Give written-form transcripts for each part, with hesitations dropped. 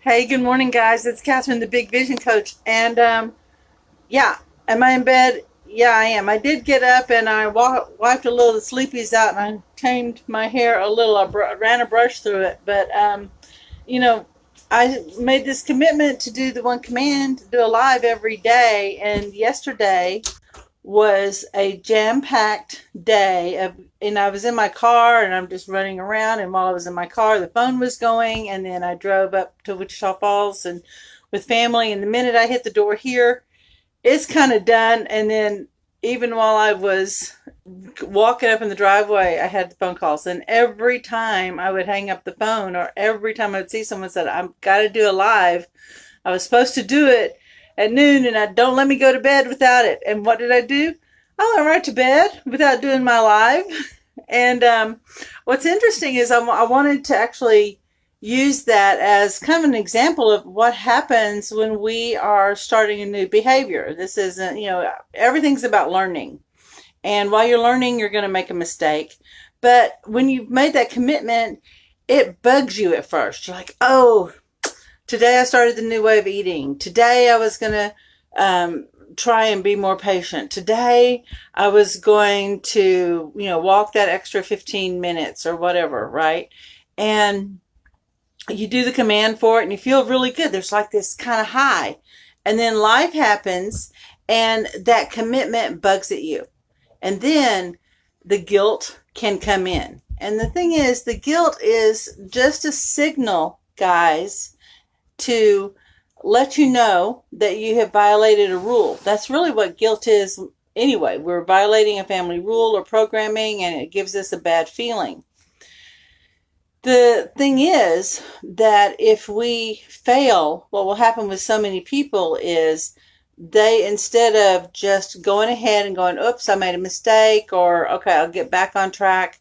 Hey, good morning, guys. It's Catherine, the Big Vision Coach. And yeah, am I in bed? Yeah, I am. I did get up and I wiped a little of the sleepies out and I tamed my hair a little. I ran a brush through it. But, you know, I made this commitment to do the one command, to do a live every day. And yesterday was a jam-packed day and I was in my car and I'm just running around, and while I was in my car the phone was going, and then I drove up to Wichita Falls and with family, and the minute I hit the door here it's kind of done. And then even while I was walking up in the driveway I had the phone calls, and every time I would hang up the phone or every time I would see someone said I've got to do a live, I was supposed to do it at noon, and I don't let me go to bed without it. And what did I do? I went right to bed without doing my live. And what's interesting is I wanted to actually use that as kind of an example of what happens when we are starting a new behavior. This isn't, everything's about learning. And while you're learning, you're going to make a mistake. But when you've made that commitment, it bugs you at first. You're like, oh, today I started the new way of eating. Today I was going to try and be more patient. Today I was going to, walk that extra 15 minutes or whatever, right? And you do the command for it and you feel really good. There's like this kind of high. And then life happens and that commitment bugs at you. And then the guilt can come in. And the thing is, the guilt is just a signal, guys, to let you know that you have violated a rule. That's really what guilt is anyway. We're violating a family rule or programming, and it gives us a bad feeling. The thing is that if we fail, what will happen with so many people is they, instead of just going ahead and going, oops, I made a mistake, or okay, I'll get back on track,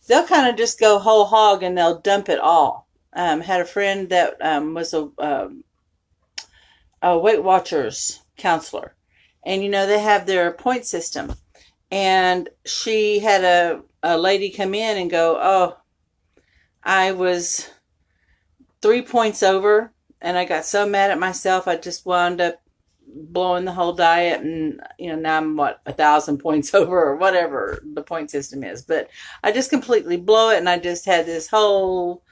they'll kind of just go whole hog and they'll dump it all. Had a friend that was a Weight Watchers counselor, and they have their point system, and she had a lady come in and go, oh, I was 3 points over and I got so mad at myself I just wound up blowing the whole diet, and now I'm 1,000 points over or whatever the point system is, but I just completely blow it, and I just had this whole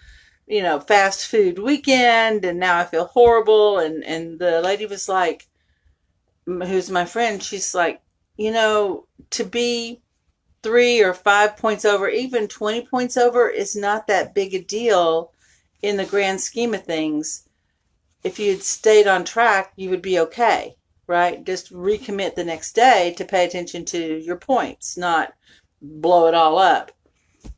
fast food weekend, and now I feel horrible. And the lady was like, who's my friend, she's like, to be 3 or 5 points over, even 20 points over, is not that big a deal in the grand scheme of things. If you had stayed on track, you would be okay, right? Just recommit the next day to pay attention to your points, not blow it all up.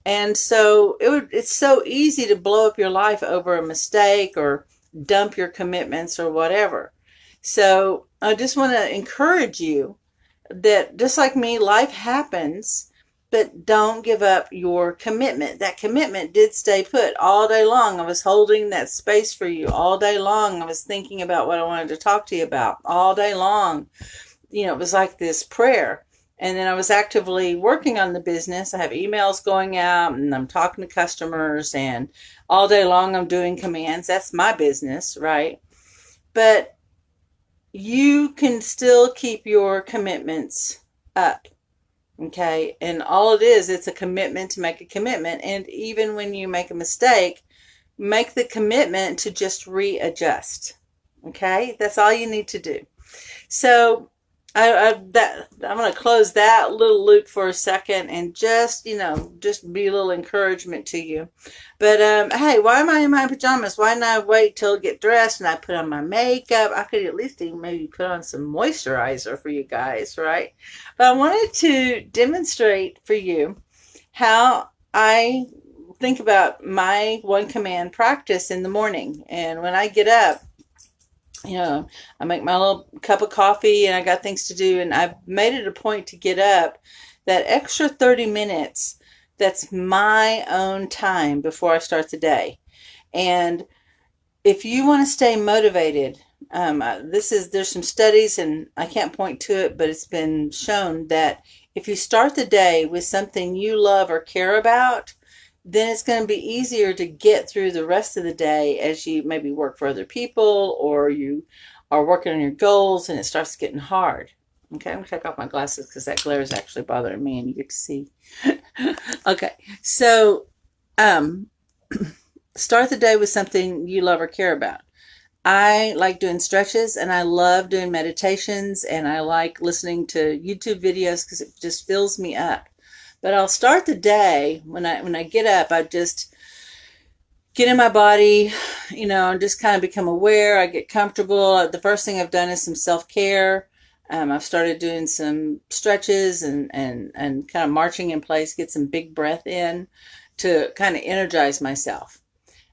And so it's so easy to blow up your life over a mistake or dump your commitments or whatever. So I just want to encourage you that, just like me, life happens, but don't give up your commitment. That commitment did stay put all day long. I was holding that space for you all day long. I was thinking about what I wanted to talk to you about all day long. It was like this prayer. And then I was actively working on the business. I have emails going out and I'm talking to customers, and all day long I'm doing commands. That's my business, right? But you can still keep your commitments up, okay? And all it is, it's a commitment to make a commitment. And even when you make a mistake, make the commitment to just readjust, okay? That's all you need to do. So I'm going to close that little loop for a second and just be a little encouragement to you. But hey, why am I in my pajamas? Why didn't I wait till I get dressed and I put on my makeup? I could at least maybe put on some moisturizer for you guys, right? But I wanted to demonstrate for you how I think about my one command practice in the morning. And when I get up, I make my little cup of coffee and I got things to do, and I've made it a point to get up that extra 30 minutes. That's my own time before I start the day. And if you want to stay motivated, there's some studies, and I can't point to it, but it's been shown that if you start the day with something you love or care about, then it's going to be easier to get through the rest of the day as you maybe work for other people or you are working on your goals and it starts getting hard. Okay, I'm going to take off my glasses because that glare is actually bothering me and you get to see. Okay, so um, start the day with something you love or care about. I like doing stretches and I love doing meditations and I like listening to YouTube videos because it just fills me up. But I'll start the day when I get up, I just get in my body, and just kind of become aware. I get comfortable. The first thing I've done is some self-care. I've started doing some stretches and kind of marching in place, get some big breath in to kind of energize myself.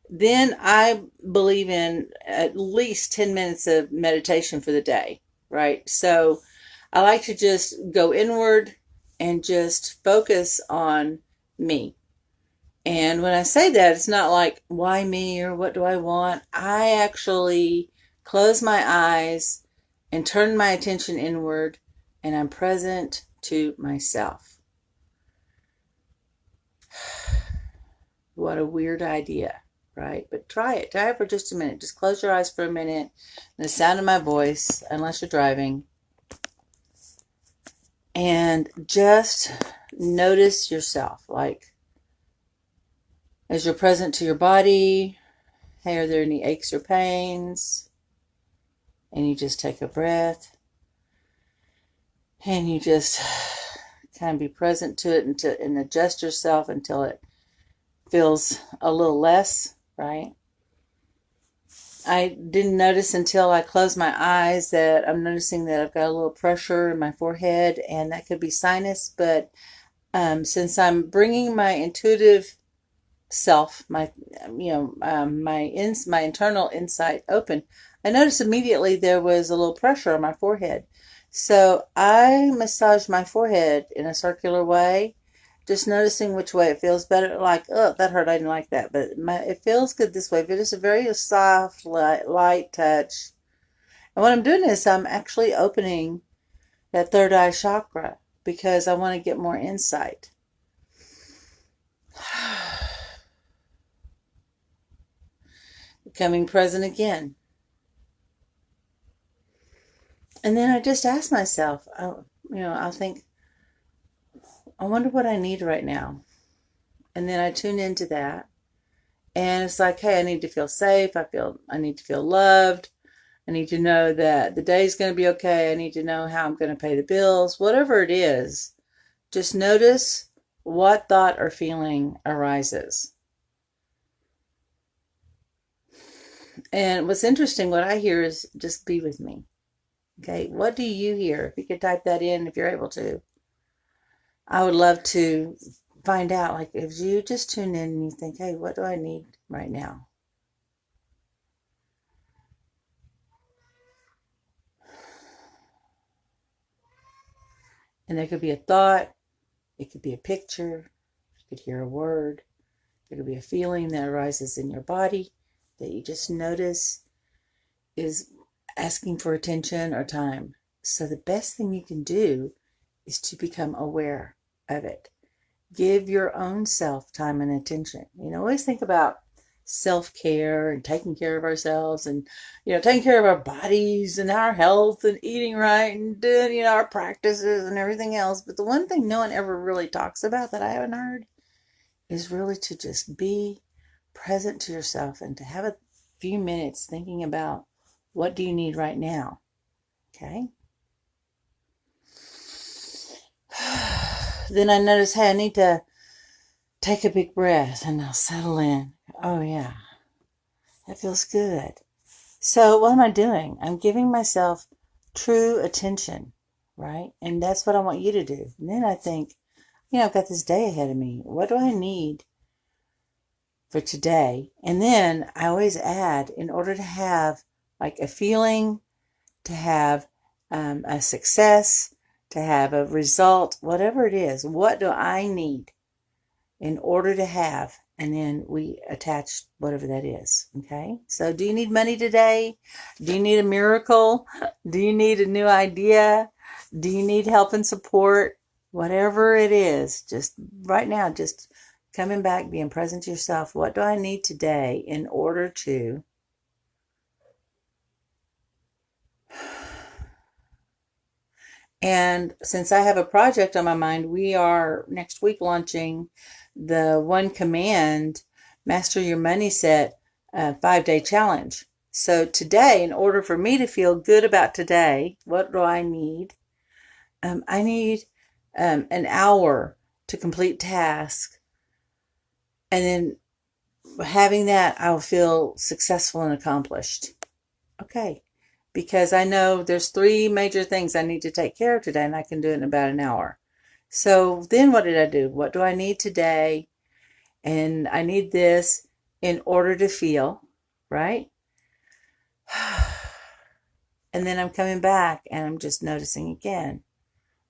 Then I believe in at least 10 minutes of meditation for the day, right? So I like to just go inward and just focus on me. And when I say that, it's not like, why me or what do I want? I actually close my eyes and turn my attention inward and I'm present to myself. What a weird idea, right? But try it. Try it for just a minute. Just close your eyes for a minute. The sound of my voice, unless you're driving. And just notice yourself. Like, as you're present to your body, hey, are there any aches or pains? And you just take a breath. And you just kind of be present to it and adjust yourself until it feels a little less, right? I didn't notice until I closed my eyes that I'm noticing that I've got a little pressure in my forehead, and that could be sinus, but since I'm bringing my intuitive self, my my internal insight open, I noticed immediately there was a little pressure on my forehead. So I massage my forehead in a circular way, just noticing which way it feels better. Like, oh, that hurt. I didn't like that, but it feels good this way. But it's a very soft, light touch. And what I'm doing is I'm actually opening that third eye chakra because I want to get more insight. Becoming present again. And then I just ask myself, I'll think, I wonder what I need right now. And then I tune into that. And it's like, hey, I need to feel safe. I need to feel loved. I need to know that the day's going to be okay. I need to know how I'm going to pay the bills. Whatever it is, just notice what thought or feeling arises. And what's interesting, what I hear is just be with me. Okay, what do you hear? If you could type that in, if you're able to. I would love to find out, like, if you just tune in and you think, hey, what do I need right now? And there could be a thought, it could be a picture, you could hear a word, there could be a feeling that arises in your body that you just notice is asking for attention or time. So the best thing you can do is to become aware of it. Give your own self time and attention. Always think about self-care and taking care of ourselves and, taking care of our bodies and our health and eating right and doing, our practices and everything else. But the one thing no one ever really talks about that I haven't heard is really to just be present to yourself and to have a few minutes thinking about what do you need right now. Okay? Then I notice, hey, I need to take a big breath and I'll settle in. Oh, yeah. That feels good. So what am I doing? I'm giving myself true attention, right? And that's what I want you to do. And then I think, I've got this day ahead of me. What do I need for today? And then I always add, in order to have like a feeling, to have a success, to have a result, whatever it is, what do I need in order to have? And then we attach whatever that is. Okay. So do you need money today? Do you need a miracle? Do you need a new idea? Do you need help and support? Whatever it is, just right now, just coming back, being present to yourself. What do I need today in order to And since I have a project on my mind, we are next week launching the One Command Master Your Money Set 5-day challenge. So today, in order for me to feel good about today, what do I need? I need an hour to complete tasks. And then having that, I'll feel successful and accomplished. Okay. Because I know there's 3 major things I need to take care of today, and I can do it in about an hour. So then what did I do? What do I need today? And I need this in order to feel, right? And then I'm coming back and I'm just noticing again,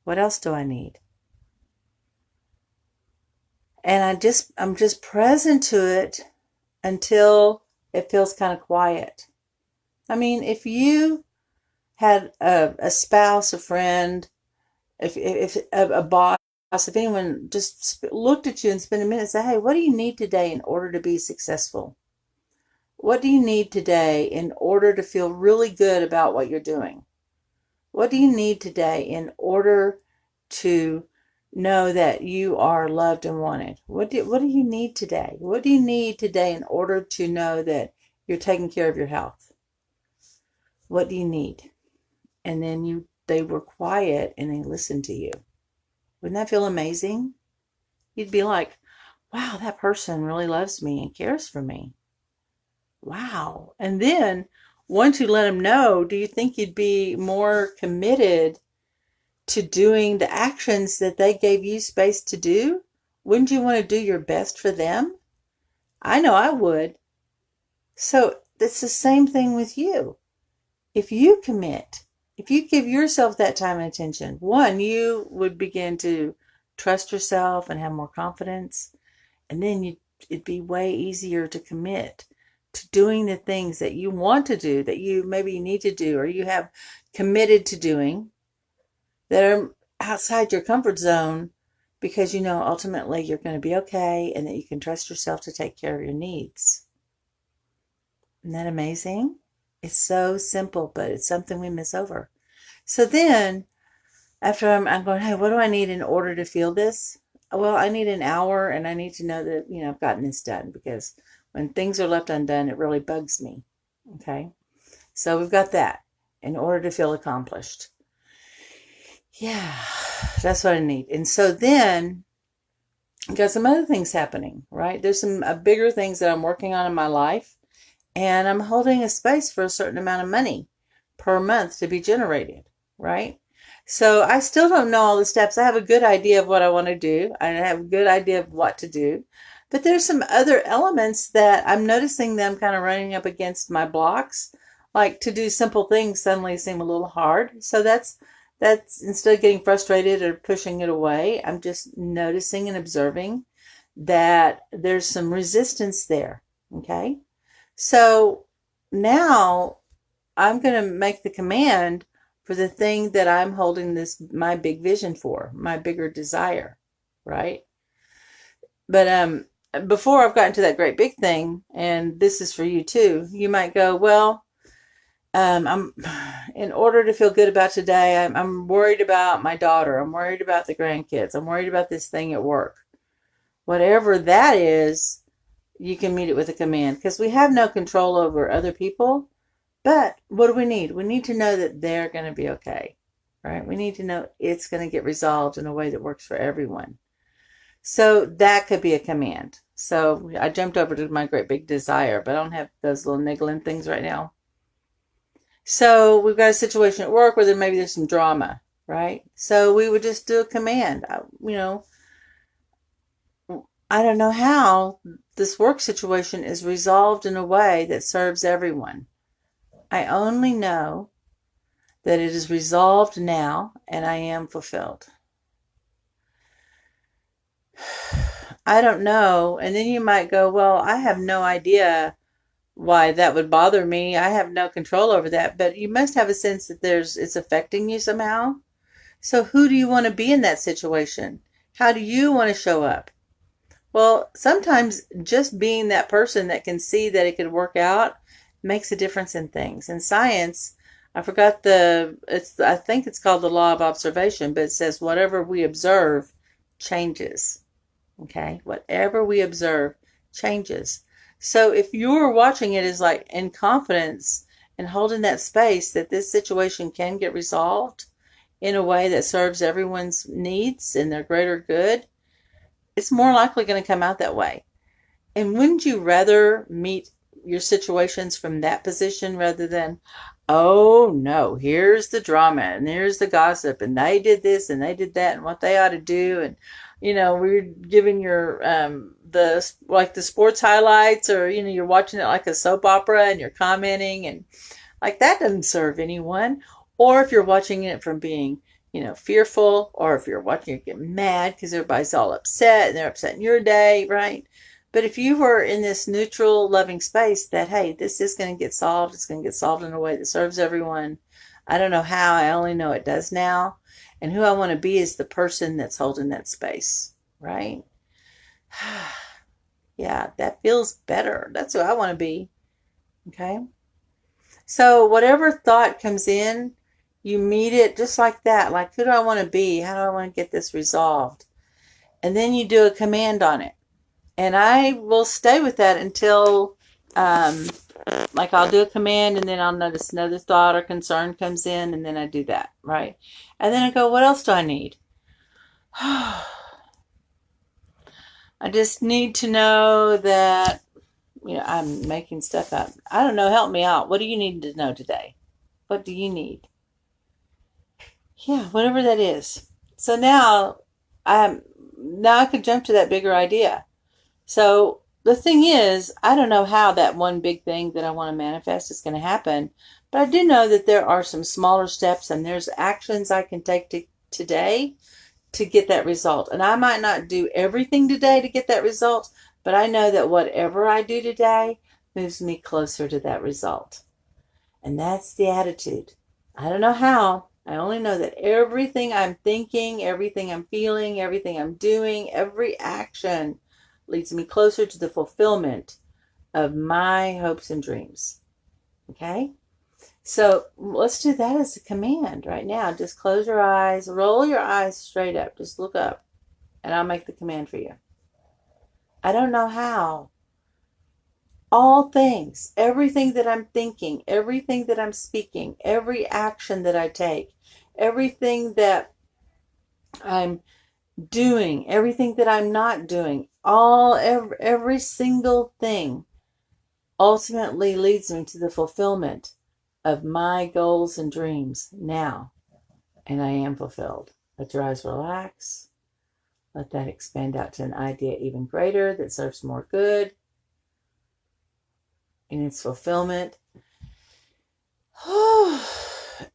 what else do I need? And I'm just present to it until it feels kind of quiet. I mean, if you had a spouse, a friend, if a boss, if anyone just looked at you and spent a minute and said, hey, what do you need today in order to be successful? What do you need today in order to feel really good about what you're doing? What do you need today in order to know that you are loved and wanted? What do you need today? What do you need today in order to know that you're taking care of your health? What do you need? And then they were quiet and they listened to you. Wouldn't that feel amazing? You'd be like, wow, that person really loves me and cares for me. Wow. And then once you let them know, do you think you'd be more committed to doing the actions that they gave you space to do? Wouldn't you want to do your best for them? I know I would. So it's the same thing with you. If you commit, if you give yourself that time and attention, one, you would begin to trust yourself and have more confidence. And then it'd be way easier to commit to doing the things that you want to do, that you maybe need to do, or you have committed to doing that are outside your comfort zone, because you know ultimately you're going to be okay and that you can trust yourself to take care of your needs. Isn't that amazing? It's so simple, but it's something we miss over. So then, after I'm going, hey, what do I need in order to feel this? Well, I need an hour, and I need to know that, I've gotten this done, because when things are left undone, it really bugs me. Okay? So we've got that in order to feel accomplished. Yeah, that's what I need. And so then, I've got some other things happening, right? There's some bigger things that I'm working on in my life. And I'm holding a space for a certain amount of money per month to be generated, right? So I still don't know all the steps. I have a good idea of what I want to do. I have a good idea of what to do. But there's some other elements that I'm noticing them kind of running up against my blocks. Like to do simple things suddenly seem a little hard. So that's instead of getting frustrated or pushing it away, I'm just noticing and observing that there's some resistance there, okay? So now I'm going to make the command for the thing that I'm holding my big vision for, my bigger desire, right? But before I've gotten to that great big thing, and this is for you too, you might go, well, I'm in order to feel good about today, I'm worried about my daughter. I'm worried about the grandkids. I'm worried about this thing at work. Whatever that is, you can meet it with a command, because we have no control over other people. But what do we need? We need to know that they're going to be okay, right? We need to know it's going to get resolved in a way that works for everyone. So that could be a command. So I jumped over to my great big desire, but I don't have those little niggling things right now. So we've got a situation at work where maybe there's some drama, right? So we would just do a command. I don't know how this work situation is resolved in a way that serves everyone. I only know that it is resolved now and I am fulfilled. I don't know. And then you might go, well, I have no idea why that would bother me. I have no control over that. But you must have a sense that it's affecting you somehow. So who do you want to be in that situation? How do you want to show up? Well, sometimes just being that person that can see that it could work out makes a difference in things. In science, I forgot I think it's called the law of observation, but it says whatever we observe changes. Okay? Whatever we observe changes. So if you're watching it as like in confidence and holding that space that this situation can get resolved in a way that serves everyone's needs and their greater good, it's more likely going to come out that way. And wouldn't you rather meet your situations from that position rather than, oh no, here's the drama and here's the gossip and they did this and they did that and what they ought to do, and we're giving your the sports highlights, or you're watching it like a soap opera and you're commenting, and like that doesn't serve anyone. Or if you're watching it from being, fearful, or if you're watching it get mad because everybody's all upset and they're upset in your day, right? But if you were in this neutral, loving space that, hey, this is going to get solved, it's going to get solved in a way that serves everyone. I don't know how, I only know it does now. And who I want to be is the person that's holding that space, right? Yeah, that feels better. That's who I want to be, okay? So whatever thought comes in, you meet it just like that. Like, who do I want to be? How do I want to get this resolved? And then you do a command on it. And I will stay with that until, like, I'll do a command and then I'll notice another thought or concern comes in, and then I do that, right? And then I go, what else do I need? I just need to know that, I'm making stuff up. I don't know. Help me out. What do you need to know today? What do you need? Yeah, whatever that is. So now I could jump to that bigger idea. So the thing is, I don't know how that one big thing that I want to manifest is going to happen, but I do know that there are some smaller steps and there's actions I can take today to get that result. And I might not do everything today to get that result, but I know that whatever I do today moves me closer to that result. And that's the attitude. I don't know how. I only know that everything I'm thinking, everything I'm feeling, everything I'm doing, every action leads me closer to the fulfillment of my hopes and dreams. Okay? So let's do that as a command right now. Just close your eyes, roll your eyes straight up, just look up, and I'll make the command for you. I don't know how. All things, everything that I'm thinking, everything that I'm speaking, every action that I take, everything that I'm doing, everything that I'm not doing, every single thing ultimately leads me to the fulfillment of my goals and dreams now. And I am fulfilled. Let your eyes relax. Let that expand out to an idea even greater that serves more good in its fulfillment.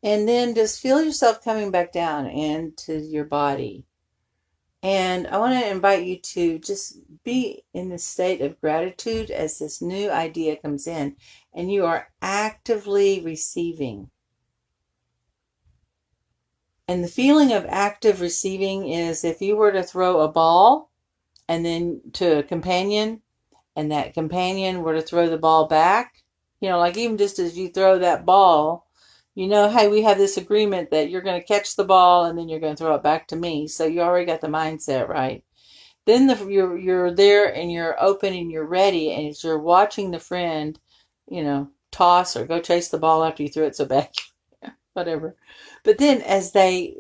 And then just feel yourself coming back down into your body. And I want to invite you to just be in the state of gratitude as this new idea comes in and you are actively receiving. And the feeling of active receiving is if you were to throw a ball and then to a companion, and that companion were to throw the ball back, like even just as you throw that ball, hey, we have this agreement that you're going to catch the ball and then you're going to throw it back to me. So you already got the mindset right. Then you're there and you're open and you're ready, and as you're watching the friend, toss or go chase the ball after you threw it so back, whatever. But then as they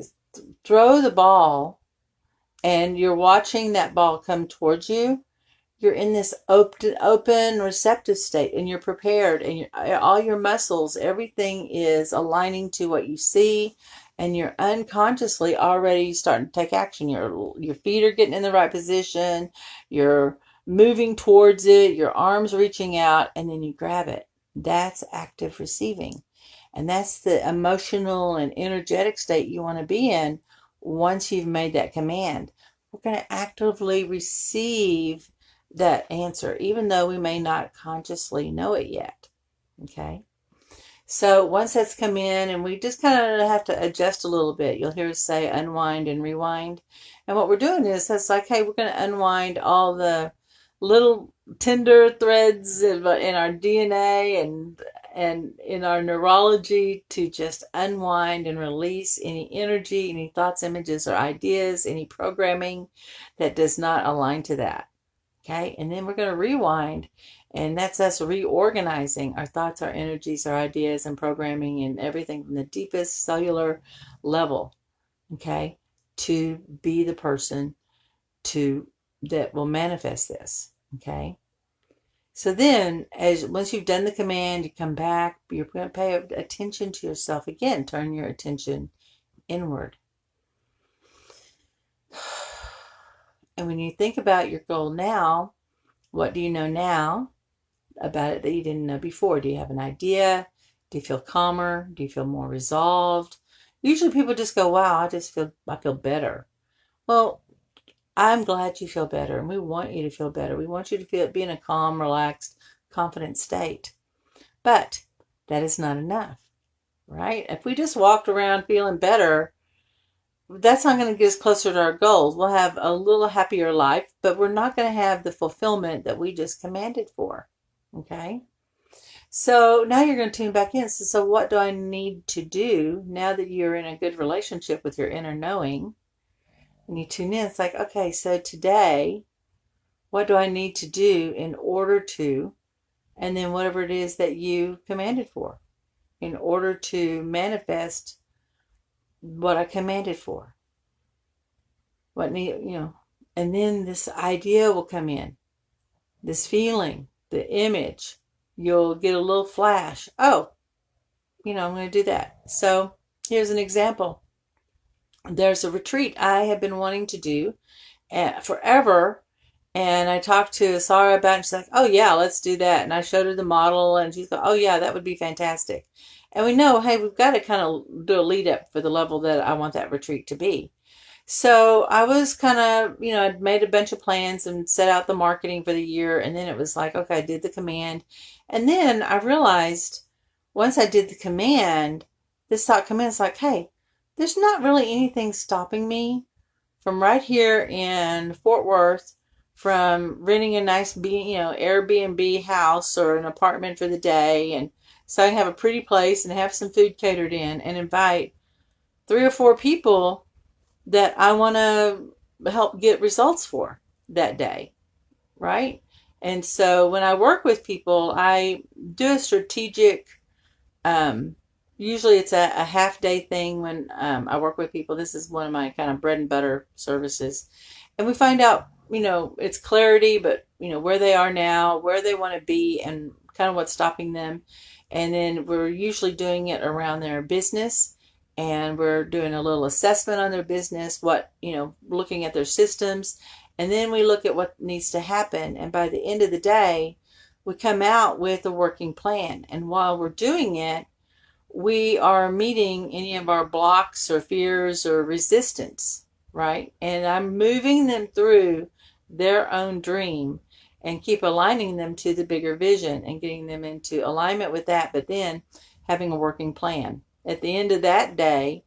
throw the ball and you're watching that ball come towards you, you're in this open, receptive state, and you're prepared, and all your muscles, everything is aligning to what you see, and you're unconsciously already starting to take action. Your feet are getting in the right position, you're moving towards it, your arms reaching out, and then you grab it. That's active receiving. And that's the emotional and energetic state you want to be in once you've made that command. We're going to actively receive that answer, even though we may not consciously know it yet. Okay? So once that's come in, and we just kind of have to adjust a little bit. You'll hear us say unwind and rewind. And what we're doing is that's like, hey, we're going to unwind all the little tender threads in our DNA and in our neurology to just unwind and release any energy, any thoughts, images, or ideas, any programming that does not align to that. Okay, and then we're going to rewind, and that's us reorganizing our thoughts, our energies, our ideas, and programming, and everything from the deepest cellular level, okay, to be the person to that will manifest this. Okay, so then as once you've done the command, you come back, you're going to pay attention to yourself again. Turn your attention inward. And when you think about your goal now, what do you know now about it that you didn't know before? Do you have an idea? Do you feel calmer? Do you feel more resolved? Usually people just go, wow, I feel better. Well, I'm glad you feel better, and we want you to feel better. We want you to be in a calm, relaxed, confident state. But that is not enough, right? If we just walked around feeling better, that's not going to get us closer to our goals. We'll have a little happier life, but we're not going to have the fulfillment that we just commanded for. Okay? So now you're going to tune back in. So what do I need to do now that you're in a good relationship with your inner knowing? When you tune in, it's like, okay, so today, what do I need to do in order to, and then whatever it is that you commanded for, in order to manifest what I commanded for. And then this idea will come in, this feeling, the image. You'll get a little flash. Oh, I'm going to do that. So here's an example. There's a retreat I have been wanting to do forever. And I talked to Sarah about it, and she's like, oh yeah, let's do that. And I showed her the model, and she's like, oh yeah, that would be fantastic. And we know, hey, we've got to kind of do a lead up for the level that I want that retreat to be. So I was kind of, I'd made a bunch of plans and set out the marketing for the year. And then it was like, okay, I did the command. And then I realized once I did the command, this thought come in, it's like, hey, there's not really anything stopping me from right here in Fort Worth from renting a nice, Airbnb house or an apartment for the day. And so I can have a pretty place and have some food catered in and invite 3 or 4 people that I want to help get results for that day, right? And so when I work with people, I do a strategic, usually it's a half day thing when I work with people. This is one of my kind of bread and butter services. And we find out, it's clarity, but, where they are now, where they want to be, and kind of what's stopping them. And then we're usually doing it around their business. And we're doing a little assessment on their business, looking at their systems. And then we look at what needs to happen. And by the end of the day, we come out with a working plan. And while we're doing it, we are meeting any of our blocks or fears or resistance, right? And I'm moving them through their own dream and keep aligning them to the bigger vision and getting them into alignment with that, but then having a working plan. At the end of that day,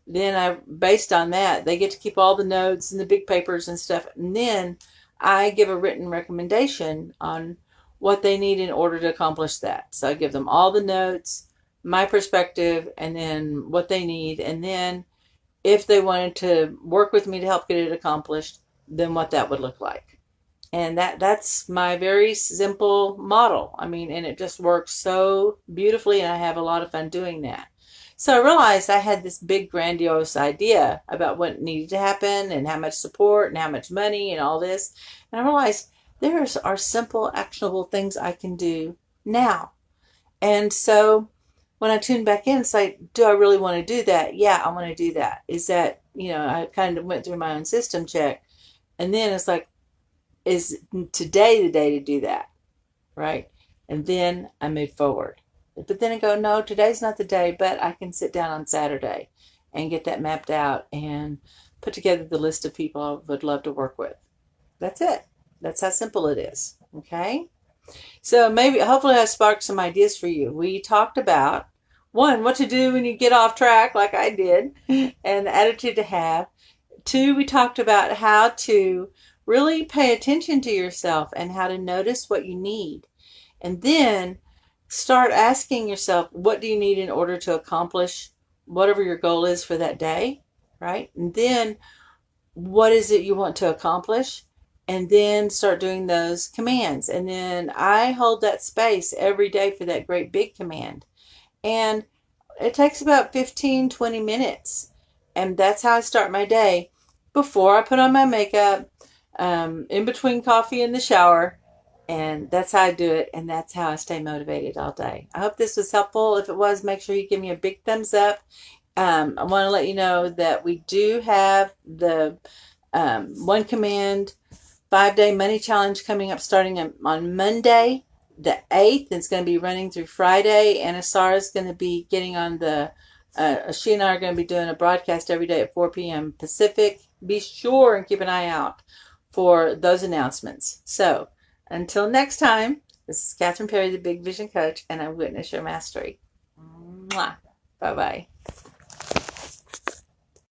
then based on that, they get to keep all the notes and the big papers and stuff. And then I give a written recommendation on what they need in order to accomplish that. So I give them all the notes, my perspective, and then what they need. And then if they wanted to work with me to help get it accomplished, then what that would look like. And that's my very simple model. And it just works so beautifully, and I have a lot of fun doing that. So I realized I had this big grandiose idea about what needed to happen and how much support and how much money and all this. And I realized there are simple, actionable things I can do now. And so when I tune back in, it's like, do I really want to do that? Yeah, I want to do that. Is that, I kind of went through my own system check. And then it's like, is today the day to do that? Right? And then I move forward. But then I go, no, today's not the day, but I can sit down on Saturday and get that mapped out and put together the list of people I would love to work with. That's it. That's how simple it is. Okay? So hopefully I sparked some ideas for you. We talked about one, what to do when you get off track, like I did, and the attitude to have. Two, we talked about how to really pay attention to yourself and how to notice what you need. And then start asking yourself, what do you need in order to accomplish whatever your goal is for that day, right? And then what is it you want to accomplish? And then start doing those commands. And then I hold that space every day for that great big command. And it takes about 15, 20 minutes. And that's how I start my day before I put on my makeup, in between coffee and the shower. And that's how I do it. And that's how I stay motivated all day. I hope this was helpful. If it was, make sure you give me a big thumbs up. I want to let you know that we do have the One Command 5-day money challenge coming up starting on Monday the 8th. It's going to be running through Friday. And Asara's going to be getting on the, she and I are going to be doing a broadcast every day at 4 p.m. Pacific. Be sure and keep an eye out for those announcements. So until next time, this is Catherine Perry, the Big Vision Coach, and I witness your mastery. Mwah. Bye-bye.